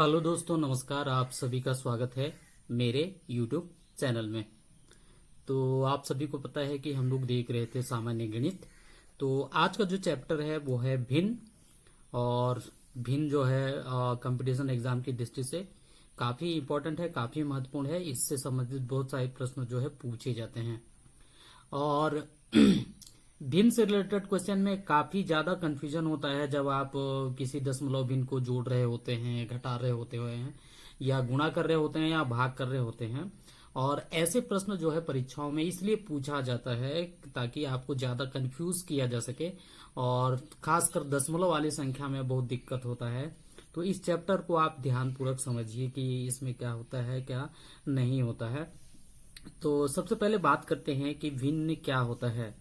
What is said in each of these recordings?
Hello दोस्तों, नमस्कार। आप सभी का स्वागत है मेरे YouTube चैनल में। तो आप सभी को पता है कि हम लोग देख रहे थे सामान्य गणित। तो आज का जो चैप्टर है वो है भिन्न। और भिन्न जो है कंपटीशन एग्जाम की दृष्टि से काफी इम्पोर्टेंट है, काफी महत्वपूर्ण है। इससे संबंधित बहुत सारे प्रश्न जो है पूछे जाते हैं। और भिन्न से रिलेटेड क्वेश्चन में काफी ज्यादा कंफ्यूजन होता है जब आप किसी दशमलव भिन्न को जोड़ रहे होते हैं, घटा रहे होते हैं, या गुणा कर रहे होते हैं, या भाग कर रहे होते हैं। और ऐसे प्रश्न जो है परीक्षाओं में इसलिए पूछा जाता है ताकि आपको ज्यादा कंफ्यूज किया जा सके। और खासकर दशमलव वाली संख्या में बहुत दिक्कत होता है। तो इस चैप्टर को आप ध्यानपूर्वक समझिए कि इसमें क्या होता है, क्या नहीं होता है। तो सबसे पहले बात करते हैं कि भिन्न क्या होता है।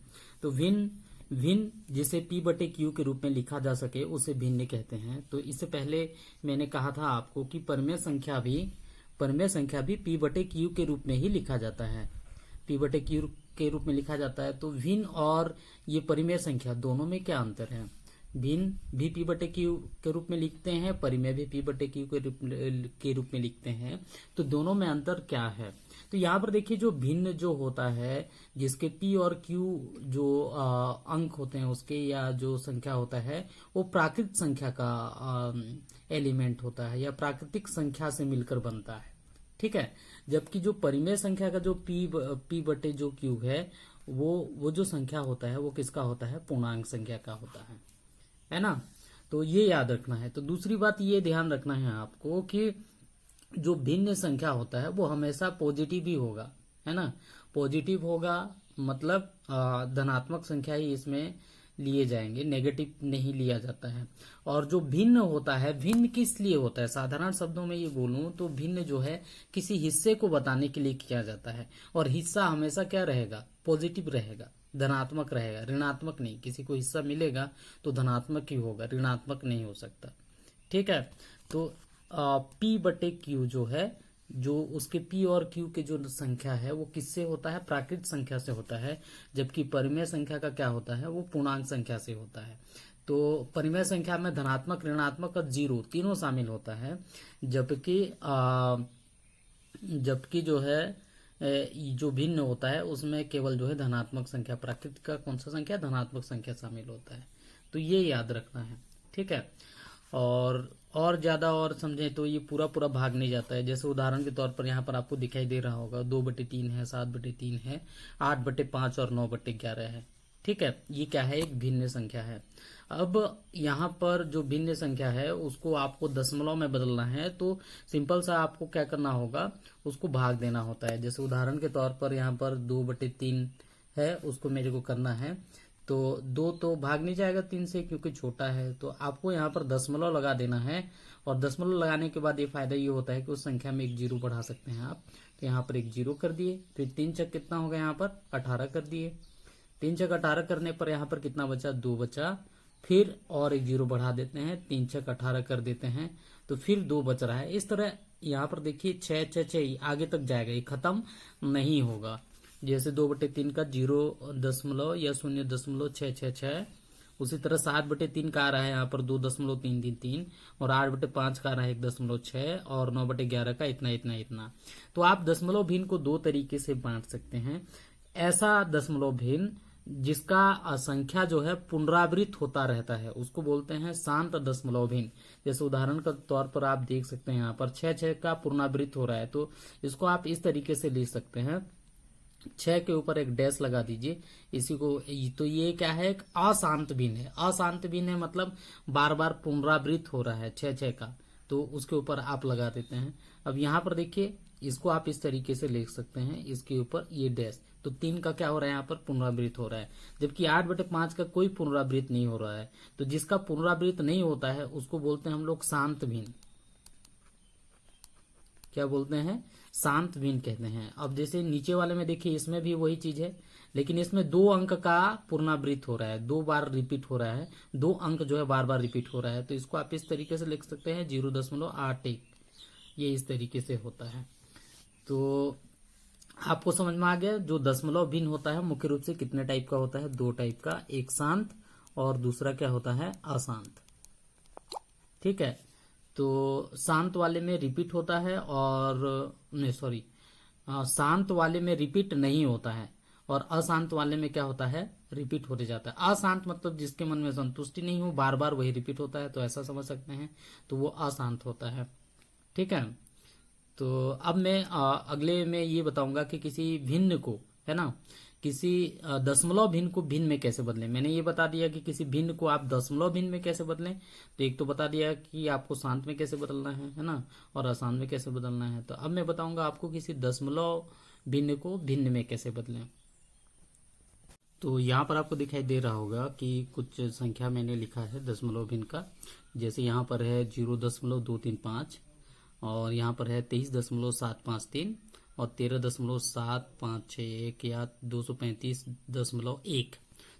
तो भिन्न जिसे P बटे Q के रूप में लिखा जा सके उसे भिन्न कहते हैं। तो इससे पहले मैंने कहा था आपको कि परिमेय संख्या भी P बटे Q के रूप में ही लिखा जाता है। P बटे Q के रूप में लिखा जाता है। तो भिन्न और ये परिमेय संख्या दोनों में क्या अंतर है? भिन्न भी P बटे Q के रूप में लिखते हैं, परिमेय भी P बटे Q के रूप में लिखते हैं। तो दोनों में अंतर क्या है? तो यहाँ पर देखिए, जो भिन्न जो होता है, जिसके P और Q जो अंक होते हैं उसके, या जो संख्या होता है, वो प्राकृत संख्या का एलिमेंट होता है या प्राकृतिक संख्या से मिलकर बनता है। ठीक है। जबकि जो परिमेय संख्या का जो P बटे जो Q है, वो जो संख्या होता है वो किसका होता है? पूर्णांक संख्या का होता है ना। तो ये याद रखना है। तो दूसरी बात ये ध्यान रखना है आपको कि जो भिन्न संख्या होता है वो हमेशा पॉजिटिव ही होगा, है ना। पॉजिटिव होगा मतलब धनात्मक संख्या ही इसमें लिए जाएंगे, नेगेटिव नहीं लिया जाता है। और जो भिन्न होता है, भिन्न किस लिए होता है? साधारण शब्दों में ये बोलूं तो भिन्न जो है किसी हिस्से को बताने के लिए किया जाता है। और हिस्सा हमेशा क्या रहेगा? पॉजिटिव रहेगा, धनात्मक रहेगा, ऋणात्मक नहीं। किसी को हिस्सा मिलेगा तो धनात्मक ही होगा, ऋणात्मक नहीं हो सकता। ठीक है। तो P बटे Q जो है, जो उसके P और Q के जो संख्या है वो किससे होता है? प्राकृत संख्या से होता है। जबकि परिमेय संख्या का क्या होता है? वो पूर्णांक संख्या से होता है। तो परिमेय संख्या में धनात्मक, ऋणात्मक और जीरो तीनों शामिल होता है। जबकि जो है जो भिन्न होता है उसमें केवल जो है धनात्मक संख्या, प्राकृत का कौन सा संख्या? धनात्मक संख्या शामिल होता है। तो ये याद रखना है। ठीक है। और ज्यादा और समझें तो ये पूरा पूरा भाग नहीं जाता है। जैसे उदाहरण के तौर पर यहाँ पर आपको दिखाई दे रहा होगा 2/3 है, 7/3 है, 8/5 और 9/11 है। ठीक है। ये क्या है? एक भिन्न संख्या है। अब यहाँ पर जो भिन्न संख्या है उसको आपको दशमलव में बदलना है। तो सिंपल सा आपको क्या करना होगा? उसको भाग देना होता है। जैसे उदाहरण के तौर पर यहाँ पर 2/3 है, उसको मेरे को करना है। तो 2 तो भाग नहीं जाएगा 3 से क्योंकि छोटा है। तो आपको यहाँ पर दशमलव लगा देना है। और दशमलव लगाने के बाद ये फायदा ये होता है कि उस संख्या में एक जीरो बढ़ा सकते हैं आप। तो यहाँ पर एक जीरो कर दिए, फिर 3 छक कितना होगा? यहाँ पर 18 कर दिए। 3 छक 18 करने पर यहाँ पर कितना बचा? 2 बचा। फिर और एक जीरो बढ़ा देते हैं, 3 छक 18 कर देते हैं, तो फिर 2 बच रहा है। इस तरह यहाँ पर देखिए 6 6 6 आगे तक जाएगा, ये खत्म नहीं होगा। जैसे 2/3 का 0 या 0.666, उसी तरह 7/3 का आ रहा है यहाँ पर 2.333, और 8/5 का आ रहा है 1.6, और 9/11 का इतना इतना इतना। तो आप दशमलव भिन्न को दो तरीके से बांट सकते हैं। ऐसा दशमलव भिन्न जिसका संख्या जो है पुनरावृत होता रहता है उसको बोलते हैं शांत दशमलव भिन्न। जैसे उदाहरण के तौर पर आप देख सकते हैं यहाँ पर 6 का पुनरावृत हो रहा है, तो इसको आप इस तरीके से लिख सकते हैं, 6 के ऊपर एक डैश लगा दीजिए इसी को। तो ये क्या है? एक अशांत भिन्न है। अशांत भिन्न है मतलब बार बार पुनरावृत हो रहा है 6 का, तो उसके ऊपर आप लगा देते हैं। अब यहाँ पर देखिए, इसको आप इस तरीके से लिख सकते हैं, इसके ऊपर ये डैश। तो 3 का क्या हो रहा है? यहाँ पर पुनरावृत हो रहा है। जबकि 8/5 का कोई पुनरावृत नहीं हो रहा है। तो जिसका पुनरावृत नहीं होता है उसको बोलते हैं हम लोग शांत भिन्न। क्या बोलते हैं? शांत भिन्न कहते हैं। अब जैसे नीचे वाले में देखिए, इसमें भी वही चीज है, लेकिन इसमें 2 अंक का पुनरावृत हो रहा है, 2 बार रिपीट हो रहा है, 2 अंक जो है बार बार रिपीट हो रहा है। तो इसको आप इस तरीके से लिख सकते हैं 0.81, ये इस तरीके से होता है। तो आपको समझ में आ गया। जो दशमलव भिन्न होता है मुख्य रूप से कितने टाइप का होता है? 2 टाइप का, एक शांत और दूसरा क्या होता है? अशांत। ठीक है। तो शांत वाले में रिपीट होता है और नहीं सॉरी, शांत वाले में रिपीट नहीं होता है और अशांत वाले में क्या होता है, रिपीट होते जाता है। अशांत मतलब जिसके मन में संतुष्टि नहीं हो, बार बार वही रिपीट होता है, तो ऐसा समझ सकते हैं, तो वो अशांत होता है। ठीक है। तो अब मैं अगले में ये बताऊंगा कि किसी भिन्न को, है ना, किसी दशमलव भिन्न को भिन्न में कैसे बदलें। मैंने ये बता दिया कि किसी भिन्न को आप दशमलव भिन्न में कैसे बदलें, तो एक तो बता दिया कि आपको शांत में कैसे बदलना है ना, और अशांत में कैसे बदलना है। तो अब मैं बताऊंगा आपको किसी दशमलव भिन्न को भिन्न में कैसे बदलें। तो यहाँ पर आपको दिखाई दे रहा होगा कि कुछ संख्या मैंने लिखा है दशमलव भिन्न का। जैसे यहाँ पर है 0.235 और यहाँ पर है 23.753 और 13.751 या 235.1।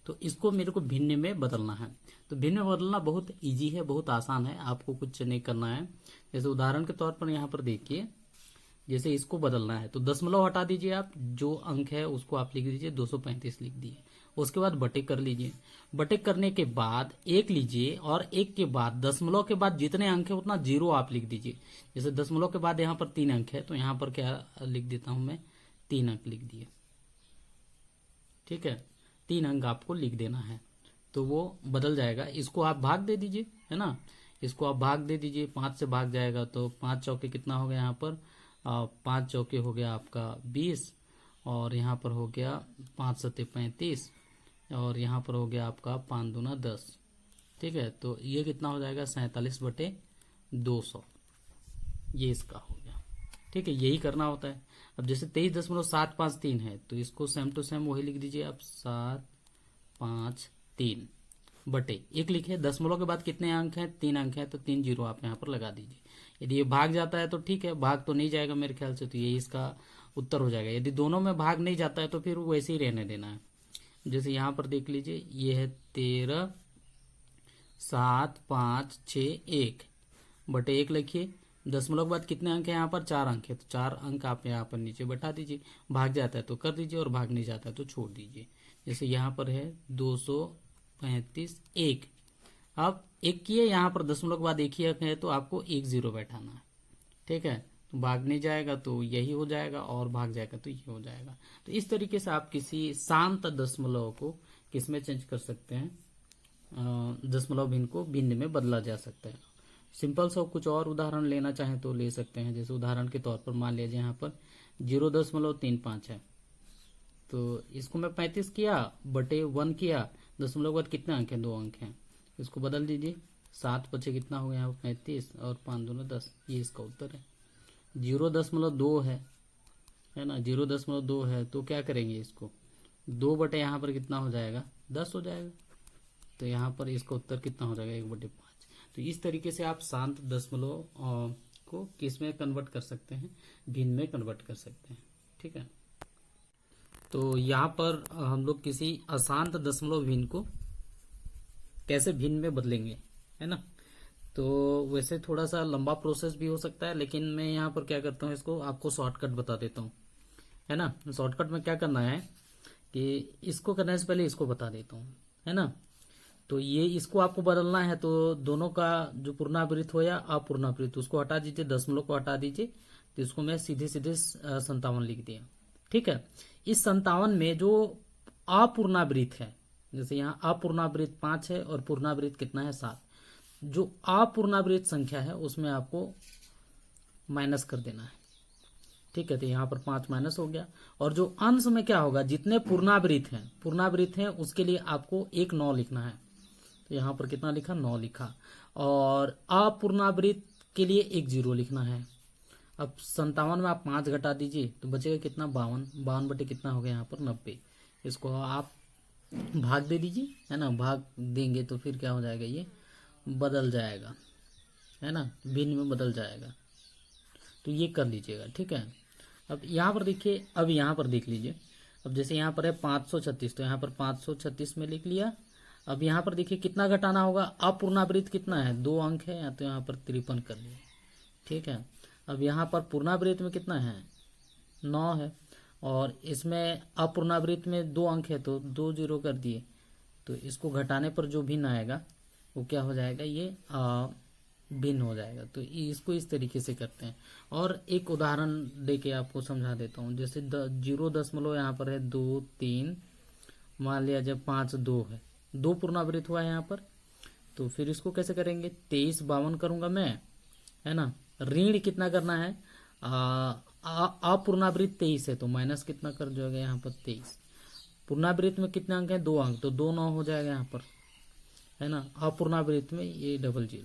तो इसको मेरे को भिन्न में बदलना है। तो भिन्न में बदलना बहुत इजी है, बहुत आसान है, आपको कुछ नहीं करना है। जैसे उदाहरण के तौर पर यहाँ पर देखिए, जैसे इसको बदलना है तो दशमलव हटा दीजिए, आप जो अंक है उसको आप लिख दीजिए 235 लिख दिए। उसके बाद बटे कर लीजिए, बटे करने के बाद एक लीजिए और एक के बाद दशमलव के बाद जितने अंक है उतना जीरो आप लिख दीजिए। जैसे दशमलव के बाद यहाँ पर 3 अंक है तो यहाँ पर क्या लिख देता हूं मैं, 3 अंक लिख दिए। ठीक है, 3 अंक आपको लिख देना है तो वो बदल जाएगा। इसको आप भाग दे दीजिए, है ना, इसको आप भाग दे दीजिए, 5 से भाग जाएगा तो 5 चौके कितना हो गया यहाँ पर, 5 चौके हो गया आपका 20 और यहाँ पर हो गया 5 सत्ते 35 और यहाँ पर हो गया आपका 5 दूना 10। ठीक है, तो ये कितना हो जाएगा 47/200, ये इसका हो गया। ठीक है, यही करना होता है। अब जैसे 23.753 है तो इसको सेम टू सेम वही लिख दीजिए आप, 753 बटे एक लिखे। दशमलव के बाद कितने अंक हैं, 3 अंक हैं, तो 3 जीरो आप यहाँ पर लगा दीजिए। यदि ये भाग जाता है तो ठीक है, भाग तो नहीं जाएगा मेरे ख्याल से, तो यही इसका उत्तर हो जाएगा। यदि दोनों में भाग नहीं जाता है तो फिर वैसे ही रहने देना है। जैसे यहाँ पर देख लीजिए, ये है 13.751 बटे 1 लिखिए। दशमलव के बाद कितने अंक है, यहाँ पर 4 अंक है, तो 4 अंक आप यहाँ पर नीचे बैठा दीजिए। भाग जाता है तो कर दीजिए और भाग नहीं जाता है तो छोड़ दीजिए। जैसे यहाँ पर है 235 अब 1 किए, यहाँ पर दशमलव के बाद 1 ही अंक है तो आपको 1 0 बैठाना है। ठीक है, तो भाग नहीं जाएगा तो यही हो जाएगा और भाग जाएगा तो ये हो जाएगा। तो इस तरीके से आप किसी शांत दशमलव को किस में चेंज कर सकते हैं, दशमलव भिन्न को भिन्न में बदला जा सकता है। सिंपल सा कुछ और उदाहरण लेना चाहें तो ले सकते हैं। जैसे उदाहरण के तौर पर मान लीजिए यहाँ पर 0.35 है तो इसको मैं 35 किया बटे 1 किया, दशमलव के बाद कितने अंक हैं, 2 अंक हैं, इसको बदल दीजिए। 7 बचे कितना हो गया यहाँ पर 35 और 5 दूना 10, ये इसका उत्तर है। 0.2 है ना, 0.2 है तो क्या करेंगे, इसको 2 बटे यहाँ पर कितना हो जाएगा, 10 हो जाएगा। तो यहाँ पर इसका उत्तर कितना हो जाएगा, 1/5। तो इस तरीके से आप शांत दशमलव को किस में कन्वर्ट कर सकते हैं, भिन्न में कन्वर्ट कर सकते हैं। ठीक है, तो यहाँ पर हम लोग किसी अशांत दशमलव भिन्न को कैसे भिन्न में बदलेंगे, है ना। तो वैसे थोड़ा सा लंबा प्रोसेस भी हो सकता है, लेकिन मैं यहाँ पर क्या करता हूँ, इसको आपको शॉर्टकट बता देता हूँ, है ना। शॉर्टकट में क्या करना है कि इसको करने से पहले इसको बता देता हूँ, है ना। तो ये इसको आपको बदलना है तो दोनों का जो पूर्णावृत्त हो या अपूर्णावृत्त उसको हटा दीजिए, दशमलव को हटा दीजिए। तो इसको मैं सीधे सीधे 57 लिख दिया। ठीक है, इस 57 में जो अपूर्णावृत्त है, जैसे यहाँ अपूर्णावृत्त 5 है और पूर्णावृत्त कितना है 7, जो अपूर्णावृत्त संख्या है उसमें आपको माइनस कर देना है। ठीक है, तो यहाँ पर 5 माइनस हो गया और जो अंश में क्या होगा, जितने पूर्णावृत्त हैं उसके लिए आपको एक 9 लिखना है। तो यहाँ पर कितना लिखा, 9 लिखा, और अपूर्णावृत्त के लिए एक 0 लिखना है। अब 57 में आप 5 घटा दीजिए तो बचेगा कितना, 52 बटे कितना हो गया यहाँ पर 90। इसको आप भाग दे दीजिए, है ना, भाग देंगे तो फिर क्या हो जाएगा, ये बदल जाएगा, है ना, भिन्न में बदल जाएगा। तो ये कर लीजिएगा। ठीक है, अब यहाँ पर देखिए, अब यहाँ पर देख लीजिए, अब जैसे यहाँ पर है 536 तो यहाँ पर 536 में लिख लिया। अब यहाँ पर देखिए कितना घटाना होगा, अपूर्णावृत्त कितना है, 2 अंक है तो यहाँ पर 53 कर लिए। ठीक है, अब यहाँ पर पूर्णावृत्त में कितना है, 9 है और इसमें अपूर्णावृत्त में 2 अंक है तो 2 0 कर दिए। तो इसको घटाने पर जो भिन्न आएगा वो क्या हो जाएगा, ये भिन्न हो जाएगा। तो इसको इस तरीके से करते हैं। और एक उदाहरण देके आपको समझा देता हूँ। जैसे 0 यहाँ पर है 2 3, मान लिया जब 5 2 है, 2 पुनरावृत्त हुआ है यहाँ पर। तो फिर इसको कैसे करेंगे, 23 52 करूंगा मैं, है ना। ऋण कितना करना है, अपूर्णावृत्त 23 है तो माइनस कितना कर जाएगा यहाँ पर 23। पूर्णावृत्त में कितने अंक है, 2 अंक, तो 2 9 हो जाएगा यहाँ पर, है ना। अपूर्णावृत्त में ये 00,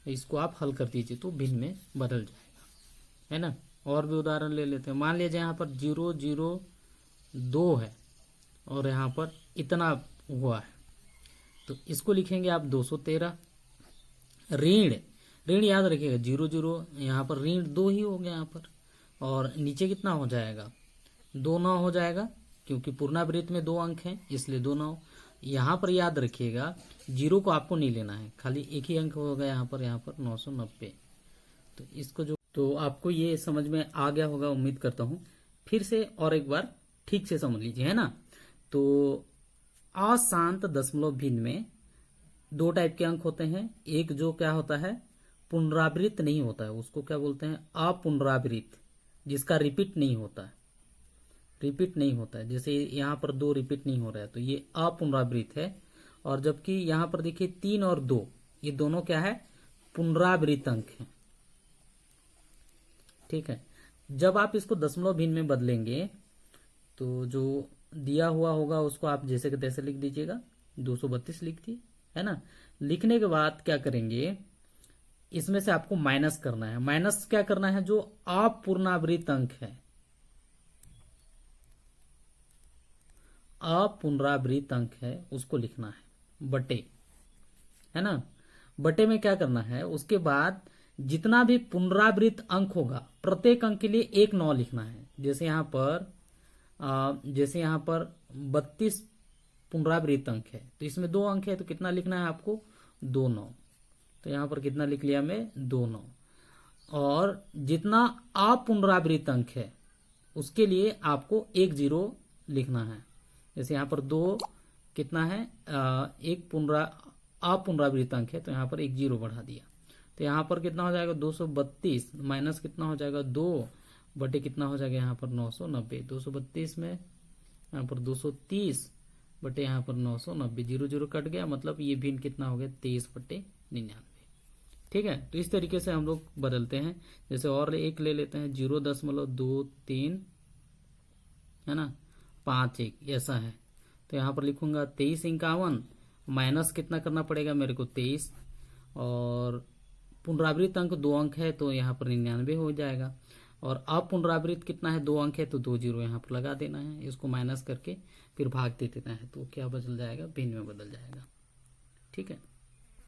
इसको आप हल कर दीजिए तो भिन्न में बदल जाएगा, है ना। और भी उदाहरण ले लेते हैं। मान लीजिए यहाँ पर 0 0 2 है और यहाँ पर इतना हुआ है, तो इसको लिखेंगे आप 213। ऋण याद रखिएगा 0 0, यहाँ पर ऋण 2 ही हो गया यहाँ पर, और नीचे कितना हो जाएगा, 2 9 हो जाएगा, क्योंकि पूर्णावृत्त में 2 अंक हैं इसलिए 2 9। यहाँ पर याद रखिएगा 0 को आपको नहीं लेना है, खाली एक ही अंक होगा यहाँ पर 990। तो इसको तो आपको ये समझ में आ गया होगा, उम्मीद करता हूँ। फिर से और एक बार ठीक से समझ लीजिए, है ना। तो अशांत दशमलव भिन्न में 2 टाइप के अंक होते हैं। एक जो क्या होता है, पुनरावृत्त नहीं होता है, उसको क्या बोलते हैं, अपुनरावृत्त, जिसका रिपीट नहीं होता है, जैसे यहाँ पर 2 रिपीट नहीं हो रहा है तो ये अपुनरावृत्त है। और जबकि यहाँ पर देखिए 3 और 2, ये दोनों क्या है, पुनरावृत्त अंक है, ठीक है। जब आप इसको दशमलव भिन्न में बदलेंगे तो जो दिया हुआ होगा उसको आप जैसे कि तैसे लिख दीजिएगा, 232 लिख दी, है ना। लिखने के बाद क्या करेंगे, इसमें से आपको माइनस करना है। माइनस क्या करना है, जो अपुनरावृत्त अंक है, अपुनरावृत्त अंक है उसको लिखना है बटे, है ना। बटे में क्या करना है, उसके बाद जितना भी पुनरावृत्त अंक होगा प्रत्येक अंक के लिए 1 9 लिखना है। जैसे यहाँ पर 32 पुनरावृत्त अंक है तो इसमें 2 अंक है तो कितना लिखना है आपको, 2 9। तो यहाँ पर कितना लिख लिया मैं, 2 9। और जितना अपुनरावृत्त अंक है उसके लिए आपको 1 0 लिखना है। जैसे यहाँ पर 2 कितना है, एक अपुनरावृत्त अंक है तो यहाँ पर 1 0 बढ़ा दिया। तो यहाँ पर कितना हो जाएगा, 232 माइनस कितना हो जाएगा, 2 बटे कितना हो जाएगा यहाँ पर 990। 232 में यहाँ पर 230 बटे यहाँ पर 990, 0 0 कट गया, मतलब ये भिन्न कितना हो गया, 23/99। ठीक है। तो इस तरीके से हम लोग बदलते हैं। जैसे और एक ले लेते हैं, 0.23, है ना, 5 1 ऐसा है। तो यहाँ पर लिखूंगा 2351, माइनस कितना करना पड़ेगा मेरे को, 23, और पुनरावृत्त अंक 2 अंक है तो यहाँ पर 99 हो जाएगा। और अपुनरावृत्त कितना है, 2 अंक है तो 2 0 यहाँ पर लगा देना है। इसको माइनस करके फिर भाग दे देना है तो क्या बदल जाएगा, भिन्न में बदल जाएगा। ठीक है।